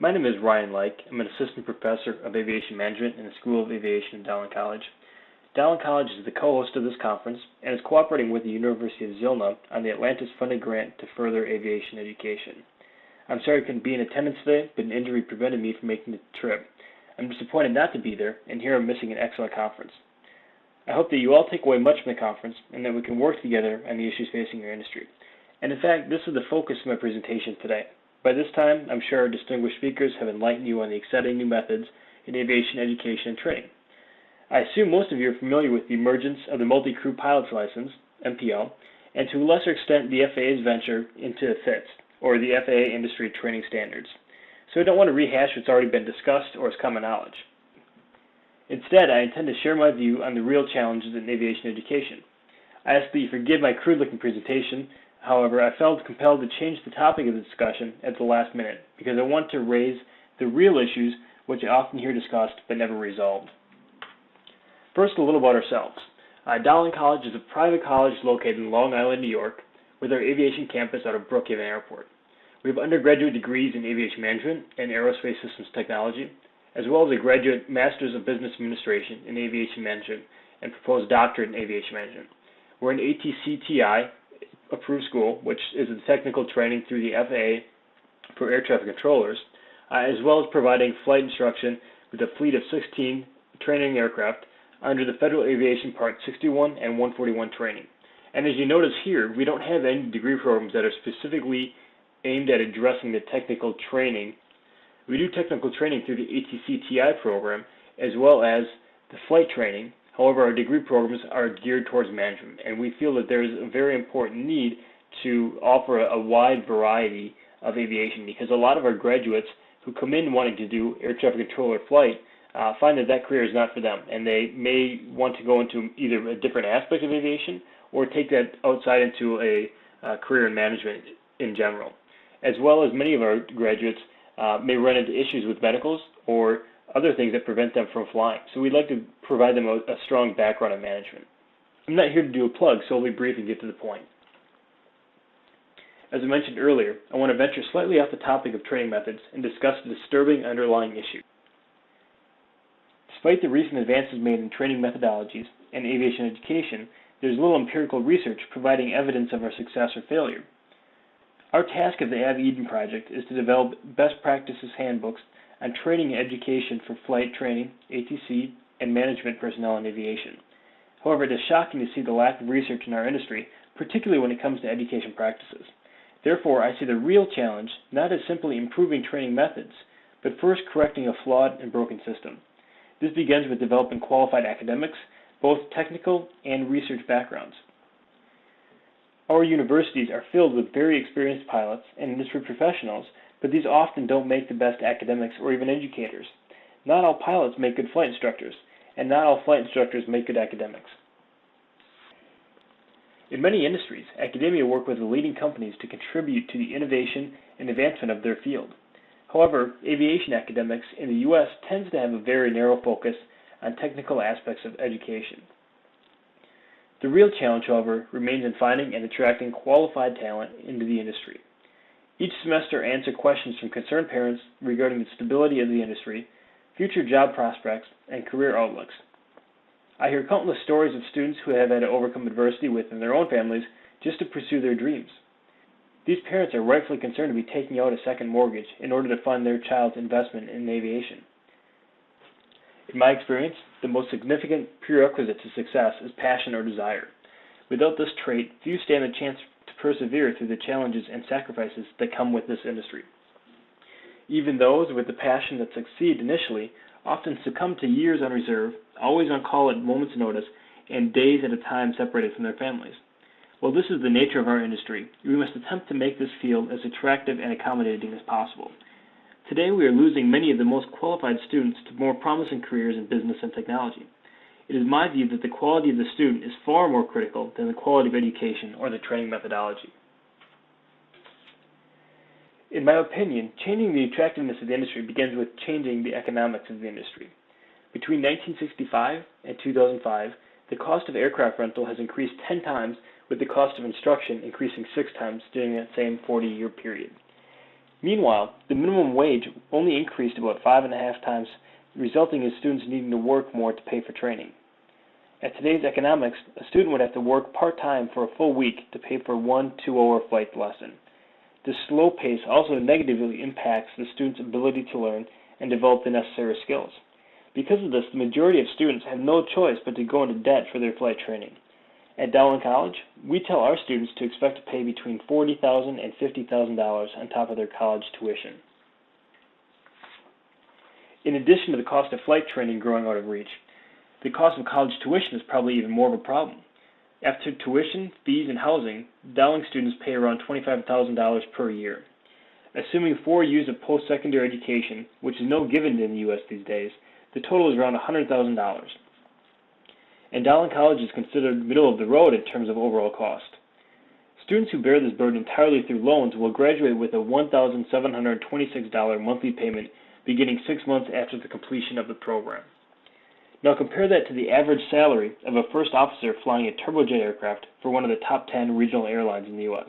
My name is Ryan Leick. I'm an assistant professor of aviation management in the School of Aviation at Dowling College. Dowling College is the co-host of this conference and is cooperating with the University of Zilna on the Atlantis-funded grant to further aviation education. I'm sorry I couldn't be in attendance today, but an injury prevented me from making the trip. I'm disappointed not to be there, and here I'm missing an excellent conference. I hope that you all take away much from the conference and that we can work together on the issues facing your industry. And in fact, this is the focus of my presentation today. By this time, I'm sure our distinguished speakers have enlightened you on the exciting new methods in aviation education and training. I assume most of you are familiar with the emergence of the Multi-Crew Pilot's License, MPL, and to a lesser extent the FAA's venture into FITS, or the FAA Industry Training Standards. So I don't want to rehash what's already been discussed or is common knowledge. Instead, I intend to share my view on the real challenges in aviation education. I ask that you forgive my crude-looking presentation. However, I felt compelled to change the topic of the discussion at the last minute because I want to raise the real issues which I often hear discussed but never resolved. First, a little about ourselves. Dowling College is a private college located in Long Island, New York, with our aviation campus out of Brookhaven Airport. We have undergraduate degrees in aviation management and aerospace systems technology, as well as a graduate master's of business administration in aviation management and proposed doctorate in aviation management. We're an ATCTI approved school, which is a technical training through the FAA for air traffic controllers, as well as providing flight instruction with a fleet of 16 training aircraft under the Federal Aviation Part 61 and 141 training. And as you notice here, we don't have any degree programs that are specifically aimed at addressing the technical training. We do technical training through the ATCTI program as well as the flight training. However, our degree programs are geared towards management, and we feel that there is a very important need to offer a wide variety of aviation because a lot of our graduates who come in wanting to do air traffic controller flight find that that career is not for them, and they may want to go into either a different aspect of aviation or take that outside into a career in management in general. As well as many of our graduates may run into issues with medicals or other things that prevent them from flying. So we'd like to provide them a strong background in management. I'm not here to do a plug, so I'll be brief and get to the point. As I mentioned earlier, I want to venture slightly off the topic of training methods and discuss the disturbing underlying issue. Despite the recent advances made in training methodologies and aviation education, there's little empirical research providing evidence of our success or failure. Our task of the Aviation project is to develop best practices handbooks on training and education for flight training, ATC, and management personnel in aviation. However, it is shocking to see the lack of research in our industry, particularly when it comes to education practices. Therefore, I see the real challenge not as simply improving training methods, but first correcting a flawed and broken system. This begins with developing qualified academics, both technical and research backgrounds. Our universities are filled with very experienced pilots and industry professionals, but these often don't make the best academics or even educators. Not all pilots make good flight instructors, and not all flight instructors make good academics. In many industries, academia work with the leading companies to contribute to the innovation and advancement of their field. However, aviation academics in the U.S. tends to have a very narrow focus on technical aspects of education. The real challenge, however, remains in finding and attracting qualified talent into the industry. Each semester, I answer questions from concerned parents regarding the stability of the industry, future job prospects, and career outlooks. I hear countless stories of students who have had to overcome adversity within their own families just to pursue their dreams. These parents are rightfully concerned to be taking out a second mortgage in order to fund their child's investment in aviation. In my experience, the most significant prerequisite to success is passion or desire. Without this trait, few stand a chance to persevere through the challenges and sacrifices that come with this industry. Even those with the passion that succeed initially often succumb to years on reserve, always on call at moment's notice, and days at a time separated from their families. While this is the nature of our industry, we must attempt to make this field as attractive and accommodating as possible. Today we are losing many of the most qualified students to more promising careers in business and technology. It is my view that the quality of the student is far more critical than the quality of education or the training methodology. In my opinion, changing the attractiveness of the industry begins with changing the economics of the industry. Between 1965 and 2005, the cost of aircraft rental has increased 10 times, with the cost of instruction increasing 6 times during that same 40-year period. Meanwhile, the minimum wage only increased about 5.5 times, resulting in students needing to work more to pay for training. At today's economics, a student would have to work part-time for a full week to pay for one 2-hour flight lesson. This slow pace also negatively impacts the student's ability to learn and develop the necessary skills. Because of this, the majority of students have no choice but to go into debt for their flight training. At Dowling College, we tell our students to expect to pay between $40,000 and $50,000 on top of their college tuition. In addition to the cost of flight training growing out of reach, the cost of college tuition is probably even more of a problem. After tuition, fees, and housing, Dowling students pay around $25,000 per year. Assuming 4 years of post-secondary education, which is no given in the U.S. these days, the total is around $100,000. And Dowling College is considered middle of the road in terms of overall cost. Students who bear this burden entirely through loans will graduate with a $1,726 monthly payment beginning 6 months after the completion of the program. Now compare that to the average salary of a first officer flying a turbojet aircraft for one of the top 10 regional airlines in the U.S.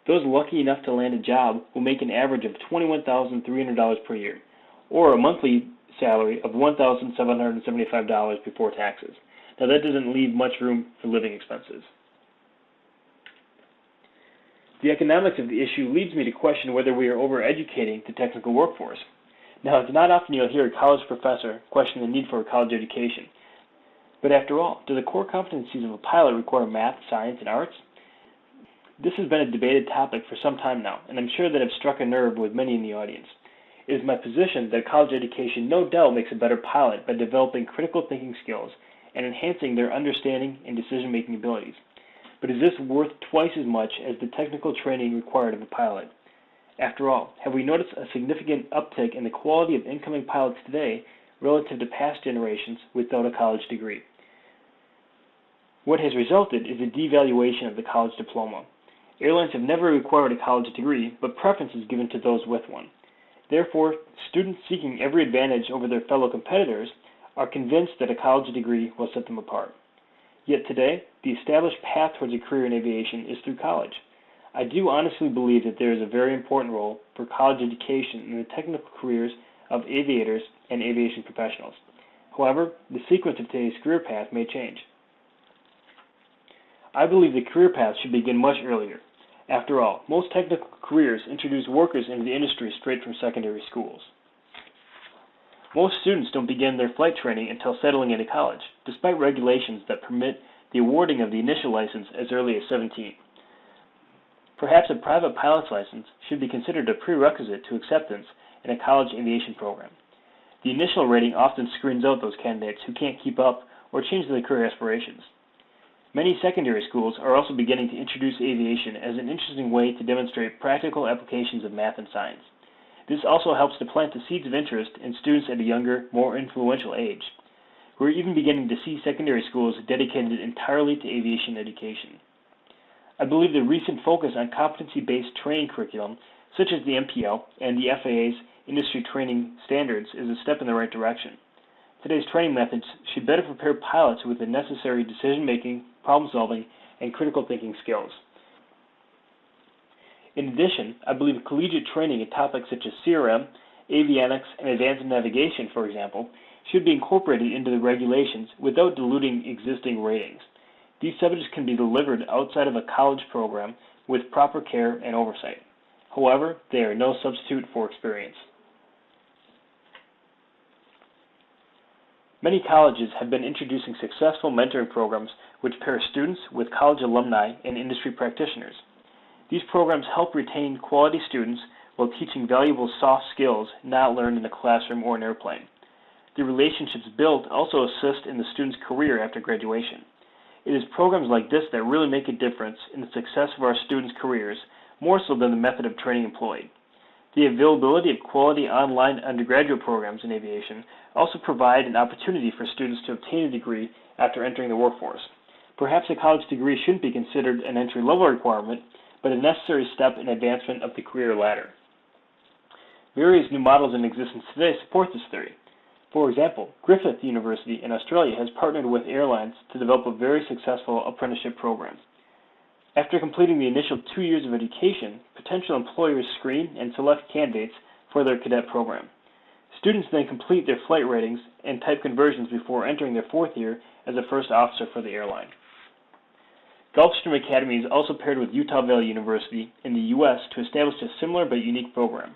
Those lucky enough to land a job will make an average of $21,300 per year, or a monthly salary of $1,775 before taxes. Now that doesn't leave much room for living expenses. The economics of the issue leads me to question whether we are overeducating the technical workforce. Now, it's not often you'll hear a college professor question the need for a college education. But after all, do the core competencies of a pilot require math, science, and arts? This has been a debated topic for some time now, and I'm sure that I've struck a nerve with many in the audience. It is my position that college education no doubt makes a better pilot by developing critical thinking skills and enhancing their understanding and decision-making abilities. But is this worth twice as much as the technical training required of a pilot? After all, have we noticed a significant uptick in the quality of incoming pilots today relative to past generations without a college degree? What has resulted is a devaluation of the college diploma. Airlines have never required a college degree, but preference is given to those with one. Therefore, students seeking every advantage over their fellow competitors are convinced that a college degree will set them apart. Yet today, the established path towards a career in aviation is through college. I do honestly believe that there is a very important role for college education in the technical careers of aviators and aviation professionals. However, the sequence of today's career path may change. I believe the career path should begin much earlier. After all, most technical careers introduce workers into the industry straight from secondary schools. Most students don't begin their flight training until settling into college, despite regulations that permit the awarding of the initial license as early as 17. Perhaps a private pilot's license should be considered a prerequisite to acceptance in a college aviation program. The initial rating often screens out those candidates who can't keep up or change their career aspirations. Many secondary schools are also beginning to introduce aviation as an interesting way to demonstrate practical applications of math and science. This also helps to plant the seeds of interest in students at a younger, more influential age. We're even beginning to see secondary schools dedicated entirely to aviation education. I believe the recent focus on competency-based training curriculum, such as the MPL and the FAA's industry training standards, is a step in the right direction. Today's training methods should better prepare pilots with the necessary decision-making, problem-solving, and critical thinking skills. In addition, I believe collegiate training in topics such as CRM, avionics, and advanced navigation, for example, should be incorporated into the regulations without diluting existing ratings. These subjects can be delivered outside of a college program with proper care and oversight. However, they are no substitute for experience. Many colleges have been introducing successful mentoring programs which pair students with college alumni and industry practitioners. These programs help retain quality students while teaching valuable soft skills not learned in a classroom or an airplane. The relationships built also assist in the student's career after graduation. It is programs like this that really make a difference in the success of our students' careers, more so than the method of training employed. The availability of quality online undergraduate programs in aviation also provide an opportunity for students to obtain a degree after entering the workforce. Perhaps a college degree shouldn't be considered an entry-level requirement, but a necessary step in advancement of the career ladder. Various new models in existence today support this theory. For example, Griffith University in Australia has partnered with airlines to develop a very successful apprenticeship program. After completing the initial 2 years of education, potential employers screen and select candidates for their cadet program. Students then complete their flight ratings and type conversions before entering their 4th year as a first officer for the airline. Gulfstream Academy is also paired with Utah Valley University in the U.S. to establish a similar but unique program.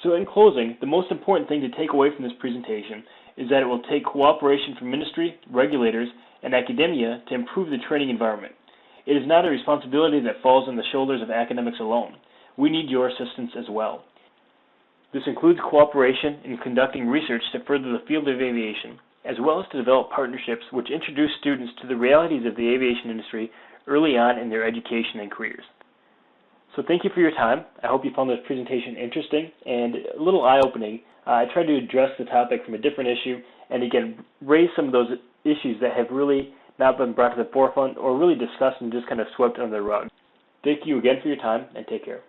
So in closing, the most important thing to take away from this presentation is that it will take cooperation from ministry, regulators, and academia to improve the training environment. It is not a responsibility that falls on the shoulders of academics alone. We need your assistance as well. This includes cooperation in conducting research to further the field of aviation, as well as to develop partnerships which introduce students to the realities of the aviation industry early on in their education and careers. So thank you for your time. I hope you found this presentation interesting and a little eye-opening. I tried to address the topic from a different issue and again raise some of those issues that have really not been brought to the forefront or really discussed and just kind of swept under the rug. Thank you again for your time and take care.